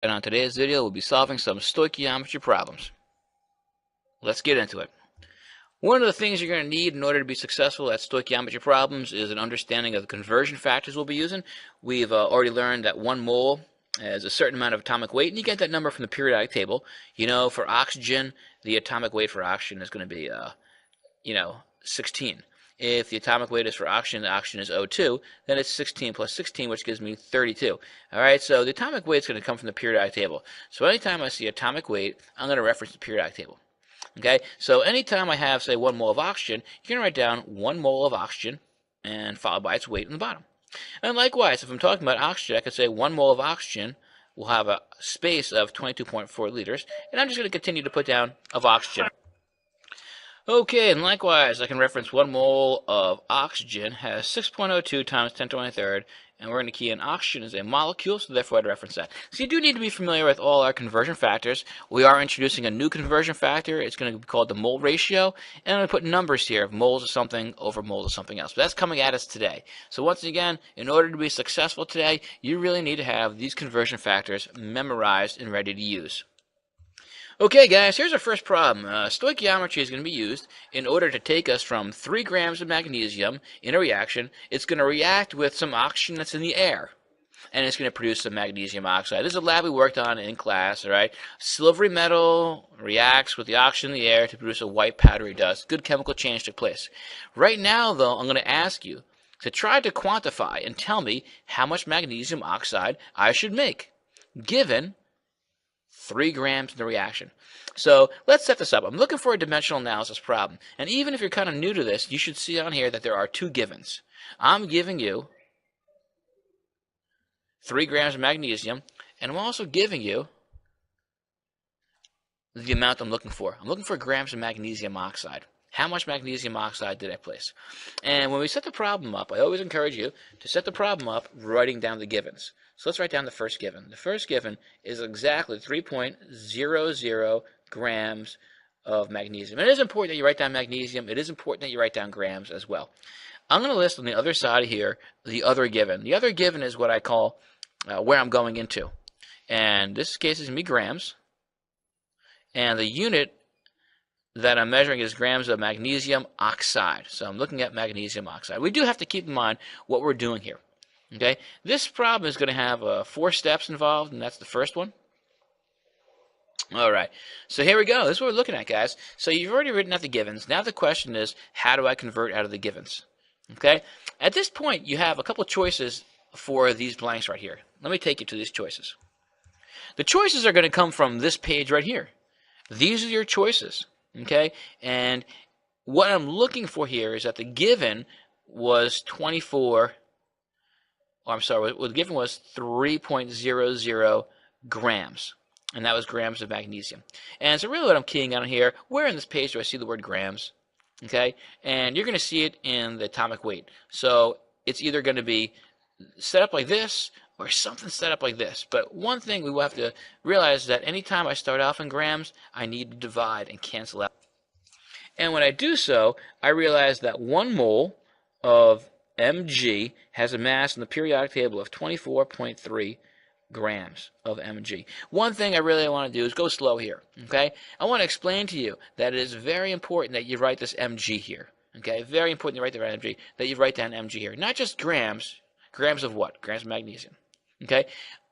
And on today's video, we'll be solving some stoichiometry problems. Let's get into it. One of the things you're going to need in order to be successful at stoichiometry problems is an understanding of the conversion factors we'll be using. We've already learned that 1 mole has a certain amount of atomic weight, and you get that number from the periodic table. You know, for oxygen, the atomic weight for oxygen is going to be, 16. If the atomic weight is for oxygen, the oxygen is O2, then it's 16 plus 16, which gives me 32. All right, so the atomic weight is going to come from the periodic table. So anytime I see atomic weight, I'm going to reference the periodic table. Okay, so anytime I have, say, 1 mole of oxygen, you're going to write down 1 mole of oxygen and followed by its weight on the bottom. And likewise, if I'm talking about oxygen, I could say 1 mole of oxygen will have a space of 22.4 liters, and I'm just going to continue to put down of oxygen. Okay, and likewise, I can reference 1 mole of oxygen has 6.02 times 10 to the 23rd, and we're going to key in oxygen as a molecule, so therefore I'd reference that. So you do need to be familiar with all our conversion factors. We are introducing a new conversion factor. It's going to be called the mole ratio, and I'm going to put numbers here of moles of something over moles of something else. But that's coming at us today. So once again, in order to be successful today, you really need to have these conversion factors memorized and ready to use. Okay, guys, here's our first problem. Stoichiometry is going to be used in order to take us from 3 grams of magnesium in a reaction. It's going to react with some oxygen that's in the air, and it's going to produce some magnesium oxide. This is a lab we worked on in class, all right? Silvery metal reacts with the oxygen in the air to produce a white powdery dust. Good chemical change took place. Right now, though, I'm going to ask you to try to quantify and tell me how much magnesium oxide I should make, given 3 grams in the reaction. So let's set this up. I'm looking for a dimensional analysis problem. And even if you're kind of new to this, you should see on here that there are 2 givens. I'm giving you 3 grams of magnesium, and I'm also giving you the amount I'm looking for. I'm looking for grams of magnesium oxide. How much magnesium oxide did I place? And when we set the problem up, I always encourage you to set the problem up writing down the givens. So let's write down the first given. The first given is exactly 3.00 grams of magnesium. And it is important that you write down magnesium. It is important that you write down grams as well. I'm going to list on the other side here the other given. The other given is what I call where I'm going into. And this case is going to be grams. And the unit that I'm measuring is grams of magnesium oxide. So I'm looking at magnesium oxide. We do have to keep in mind what we're doing here. Okay, this problem is going to have 4 steps involved, and that's the first one. All right, so here we go. This is what we're looking at, guys. So you've already written out the givens. Now the question is, how do I convert out of the givens? Okay, at this point, you have a couple of choices for these blanks right here. Let me take you to these choices. The choices are going to come from this page right here. These are your choices. Okay, and what I'm looking for here is that the given was 24. Oh, I'm sorry, what the given was 3.00 grams, and that was grams of magnesium. And so really what I'm keying on here, where in this page do I see the word grams? Okay, and you're going to see it in the atomic weight. So it's either going to be set up like this or something set up like this. But one thing we will have to realize is that anytime I start off in grams, I need to divide and cancel out. And when I do so, I realize that 1 mole of Mg has a mass in the periodic table of 24.3 grams of Mg. One thing I really want to do is go slow here, okay? I want to explain to you that it is very important that you write this Mg here, okay? Very important you write the right Mg, that you write down Mg here. Not just grams. Grams of what? Grams of magnesium, okay?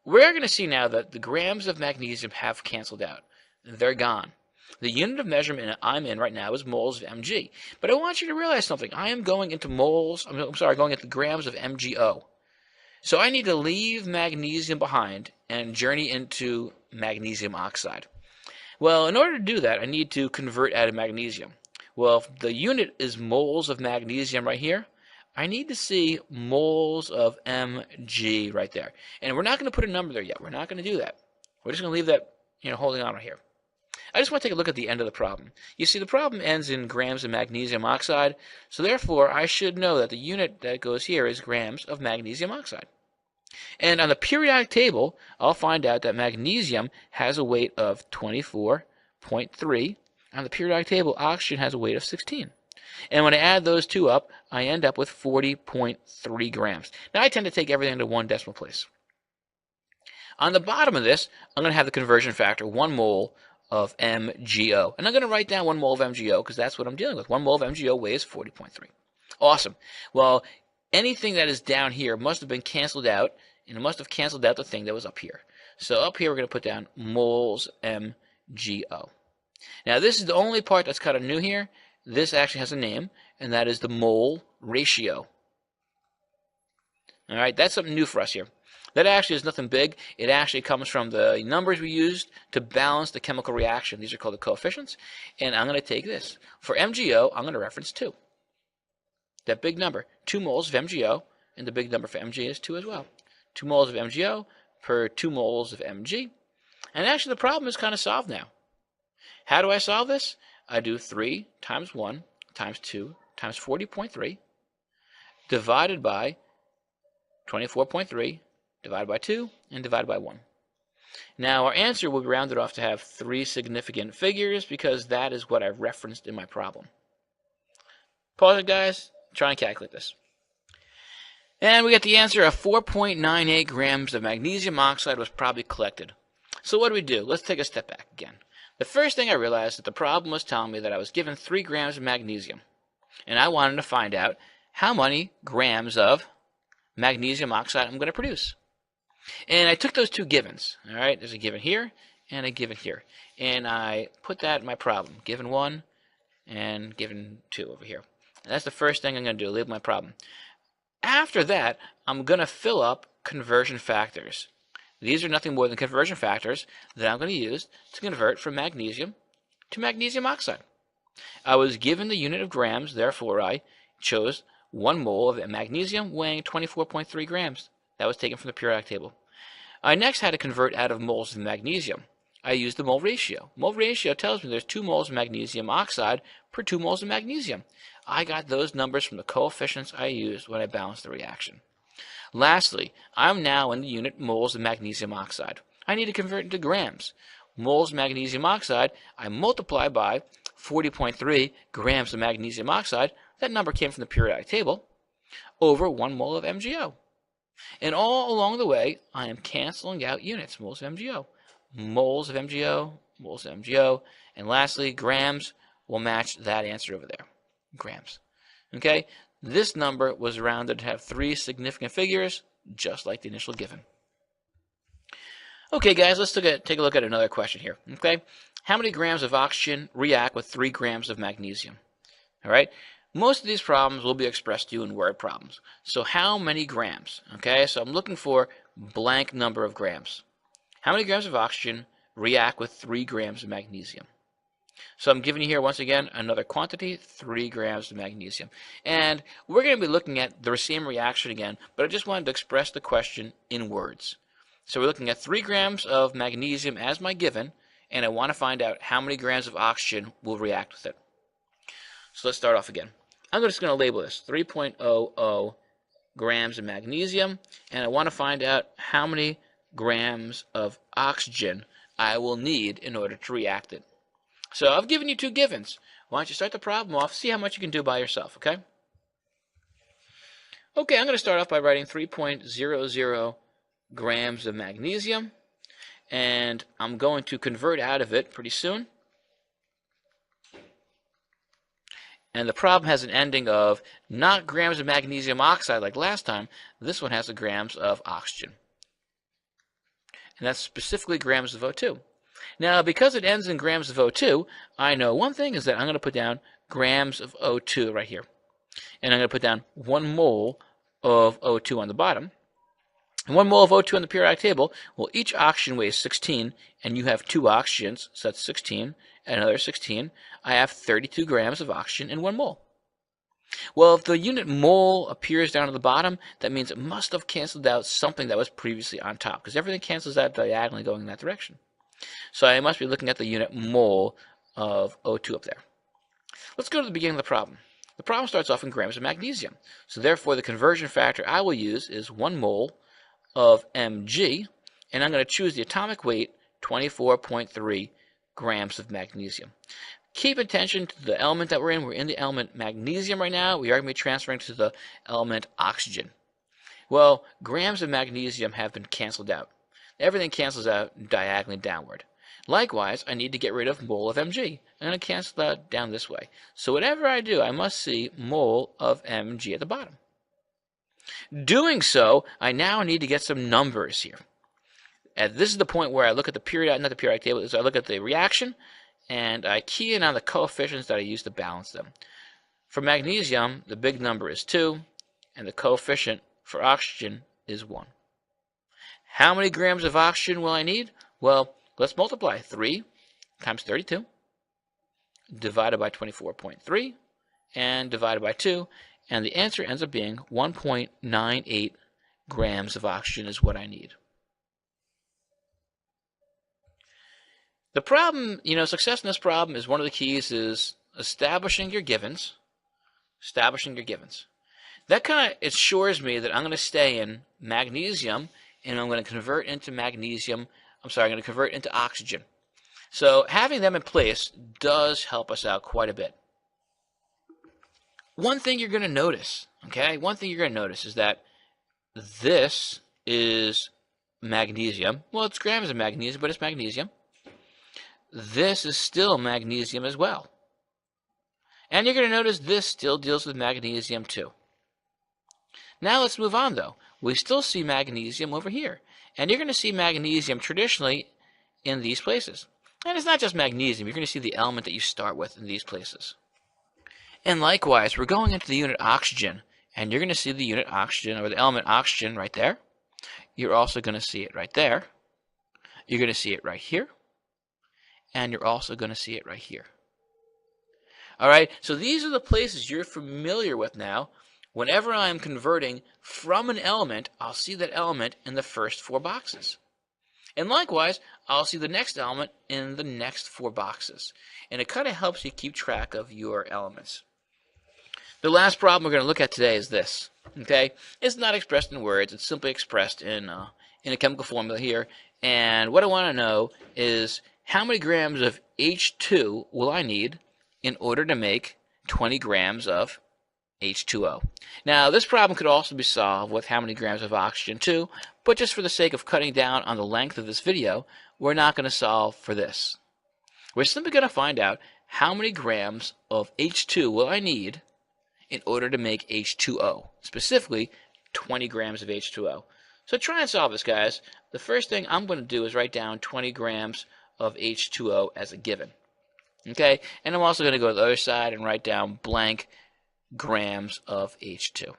We're going to see now that the grams of magnesium have canceled out. They're gone. The unit of measurement I'm in right now is moles of Mg. But I want you to realize something. I am going into moles, going into grams of MgO. So I need to leave magnesium behind and journey into magnesium oxide. Well, in order to do that, I need to convert out of magnesium. Well, if the unit is moles of magnesium right here, I need to see moles of Mg right there. And we're not going to put a number there yet. We're not going to do that. We're just going to leave that, holding on right here. I just want to take a look at the end of the problem. You see, the problem ends in grams of magnesium oxide, so therefore I should know that the unit that goes here is grams of magnesium oxide. And on the periodic table, I'll find out that magnesium has a weight of 24.3. On the periodic table, oxygen has a weight of 16. And when I add those two up, I end up with 40.3 grams. Now, I tend to take everything to 1 decimal place. On the bottom of this, I'm going to have the conversion factor, 1 mole of MgO. And I'm going to write down 1 mole of MgO because that's what I'm dealing with. 1 mole of MgO weighs 40.3. Awesome. Well, anything that is down here must have been canceled out, and it must have canceled out the thing that was up here. So up here, we're going to put down moles MgO. Now, this is the only part that's kind of new here. This actually has a name, and that is the mole ratio. All right, that's something new for us here. That actually is nothing big. It actually comes from the numbers we used to balance the chemical reaction. These are called the coefficients. And I'm going to take this. For MgO, I'm going to reference 2. That big number, 2 moles of MgO, and the big number for Mg is 2 as well. 2 moles of MgO per 2 moles of Mg. And actually, the problem is kind of solved now. How do I solve this? I do 3 times 1 times 2 times 40.3 divided by 24.3 divided by 2 and divided by 1. Now, our answer will be rounded off to have 3 significant figures because that is what I've referenced in my problem. Pause it, guys. Try and calculate this. And we get the answer of 4.98 grams of magnesium oxide was probably collected. So what do? Let's take a step back again. The first thing I realized is that the problem was telling me that I was given 3 grams of magnesium. And I wanted to find out how many grams of magnesium oxide I'm going to produce. And I took those 2 givens. All right, there's a given here and a given here. And I put that in my problem. Given 1 and given 2 over here. And that's the first thing I'm going to do, label my problem. After that, I'm going to fill up conversion factors. These are nothing more than conversion factors that I'm going to use to convert from magnesium to magnesium oxide. I was given the unit of grams, therefore I chose 1 mole of magnesium weighing 24.3 grams. That was taken from the periodic table. I next had to convert out of moles of magnesium. I used the mole ratio. Mole ratio tells me there's 2 moles of magnesium oxide per 2 moles of magnesium. I got those numbers from the coefficients I used when I balanced the reaction. Lastly, I'm now in the unit moles of magnesium oxide. I need to convert into grams. Moles of magnesium oxide, I multiply by 40.3 grams of magnesium oxide. That number came from the periodic table, over 1 mole of MgO. And all along the way, I am canceling out units, moles of MgO. Moles of MgO, moles of MgO, and lastly, grams will match that answer over there. Grams. Okay? This number was rounded to have 3 significant figures, just like the initial given. Okay, guys, let's take a look at another question here. Okay? How many grams of oxygen react with 3 grams of magnesium? All right? Most of these problems will be expressed to you in word problems. So how many grams? Okay, so I'm looking for blank number of grams. How many grams of oxygen react with 3 grams of magnesium? So I'm giving you here, once again, another quantity, 3 grams of magnesium. And we're going to be looking at the same reaction again, but I just wanted to express the question in words. So we're looking at 3 grams of magnesium as my given, and I want to find out how many grams of oxygen will react with it. So let's start off again. I'm just going to label this 3.00 grams of magnesium, and I want to find out how many grams of oxygen I will need in order to react it. So I've given you 2 givens. Why don't you start the problem off, see how much you can do by yourself, okay? Okay, I'm going to start off by writing 3.00 grams of magnesium, and I'm going to convert out of it pretty soon. And the problem has an ending of not grams of magnesium oxide like last time. This one has the grams of oxygen. And that's specifically grams of O2. Now, because it ends in grams of O2, I know one thing is that I'm going to put down grams of O2 right here. And I'm going to put down 1 mole of O2 on the bottom. And 1 mole of O2 on the periodic table, well, each oxygen weighs 16, and you have 2 oxygens, so that's 16, and another 16. I have 32 grams of oxygen in 1 mole. Well, if the unit mole appears down at the bottom, that means it must have canceled out something that was previously on top, because everything cancels out diagonally going in that direction. So I must be looking at the unit mole of O2 up there. Let's go to the beginning of the problem. The problem starts off in grams of magnesium. So therefore, the conversion factor I will use is 1 mole of Mg, and I'm going to choose the atomic weight, 24.3 grams of magnesium. Keep attention to the element that we're in. We're in the element magnesium right now. We are going to be transferring to the element oxygen. Well, grams of magnesium have been canceled out. Everything cancels out diagonally downward. Likewise, I need to get rid of mole of Mg. I'm going to cancel that down this way. So whatever I do, I must see mole of Mg at the bottom. Doing so, I now need to get some numbers here. And this is the point where I look at the periodic, not the periodic table, so I look at the reaction, and I key in on the coefficients that I use to balance them. For magnesium, the big number is 2, and the coefficient for oxygen is 1. How many grams of oxygen will I need? Well, let's multiply 3 times 32, divided by 24.3, and divided by 2, and the answer ends up being 1.98 grams of oxygen is what I need. The problem, success in this problem is one of the keys is establishing your givens. That kind of assures me that I'm going to stay in magnesium, and I'm going to convert into oxygen. So having them in place does help us out quite a bit. One thing you're going to notice, is that this is magnesium. Well, it's grams of magnesium, but it's magnesium. This is still magnesium as well. And you're going to notice this still deals with magnesium too. Now let's move on though. We still see magnesium over here. And you're going to see magnesium traditionally in these places. And it's not just magnesium. You're going to see the element that you start with in these places. And likewise, we're going into the unit oxygen. And you're going to see the unit oxygen, or the element oxygen right there. You're also going to see it right there. You're going to see it right here. And you're also going to see it right here. All right, so these are the places you're familiar with now. Whenever I'm converting from an element, I'll see that element in the first 4 boxes. And likewise, I'll see the next element in the next 4 boxes. And it kind of helps you keep track of your elements. The last problem we're going to look at today is this. Okay, it's not expressed in words. It's simply expressed in a chemical formula here. And what I want to know is how many grams of H2 will I need in order to make 20 grams of H2O? Now, this problem could also be solved with how many grams of oxygen too, but just for the sake of cutting down on the length of this video, we're not going to solve for this. We're simply going to find out how many grams of H2 will I need in order to make H2O, specifically 20 grams of H2O. So try and solve this, guys. The first thing I'm going to do is write down 20 grams of H2O as a given. Okay, and I'm also going to go to the other side and write down blank grams of H2.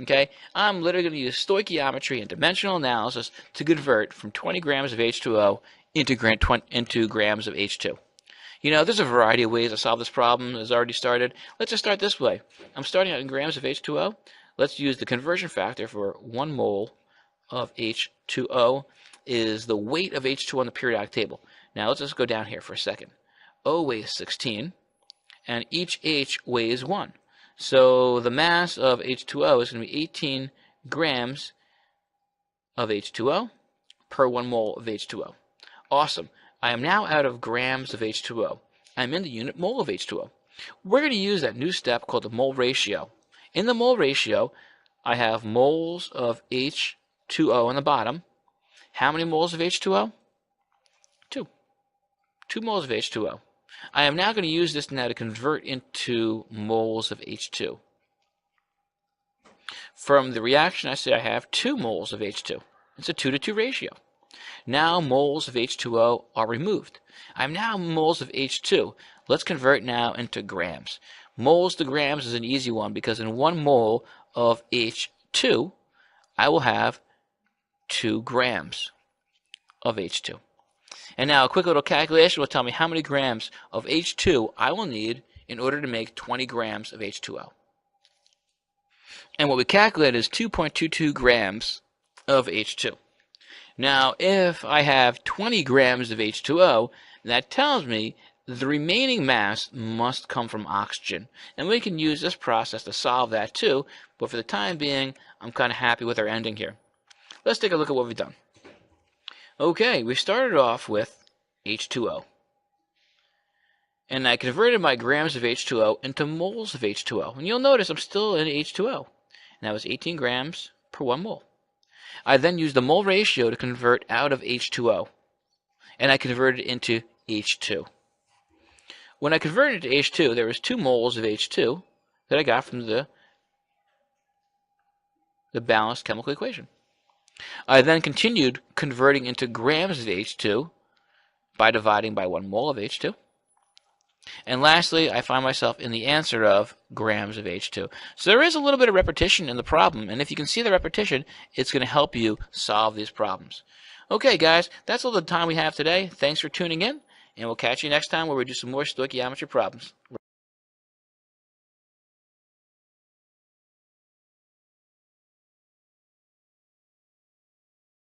Okay, I'm literally going to use stoichiometry and dimensional analysis to convert from 20 grams of H2O into grams of H2. There's a variety of ways to solve this problem as already started. Let's just start this way. I'm starting out in grams of H2O. Let's use the conversion factor for 1 mole of H2O is the weight of H2 on the periodic table. Now let's just go down here for a second. O weighs 16, and each H weighs 1. So the mass of H2O is going to be 18 grams of H2O per 1 mole of H2O. Awesome. I am now out of grams of H2O. I'm in the unit mole of H2O. We're going to use that new step called the mole ratio. In the mole ratio, I have moles of H2O on the bottom. How many moles of H2O? 2. 2 moles of H2O. I am now going to use this now to convert into moles of H2. From the reaction, I say I have 2 moles of H2. It's a 2-to-2 ratio. Now moles of H2O are removed. I'm now moles of H2. Let's convert now into grams. Moles to grams is an easy one because in 1 mole of H2, I will have 2 grams of H2. And now a quick little calculation will tell me how many grams of H2 I will need in order to make 20 grams of H2O. And what we calculate is 2.22 grams of H2. Now, if I have 20 grams of H2O, that tells me the remaining mass must come from oxygen. And we can use this process to solve that too, but for the time being, I'm kind of happy with our ending here. Let's take a look at what we've done. Okay, we started off with H2O. And I converted my grams of H2O into moles of H2O. And you'll notice I'm still in H2O. And that was 18 grams per 1 mole. I then used the mole ratio to convert out of H2O, and I converted it into H2. When I converted it to H2, there was 2 moles of H2 that I got from the balanced chemical equation. I then continued converting into grams of H2 by dividing by 1 mole of H2. And lastly, I find myself in the answer of grams of H2. So there is a little bit of repetition in the problem, and if you can see the repetition, it's going to help you solve these problems. Okay, guys, that's all the time we have today. Thanks for tuning in, and we'll catch you next time where we do some more stoichiometry problems.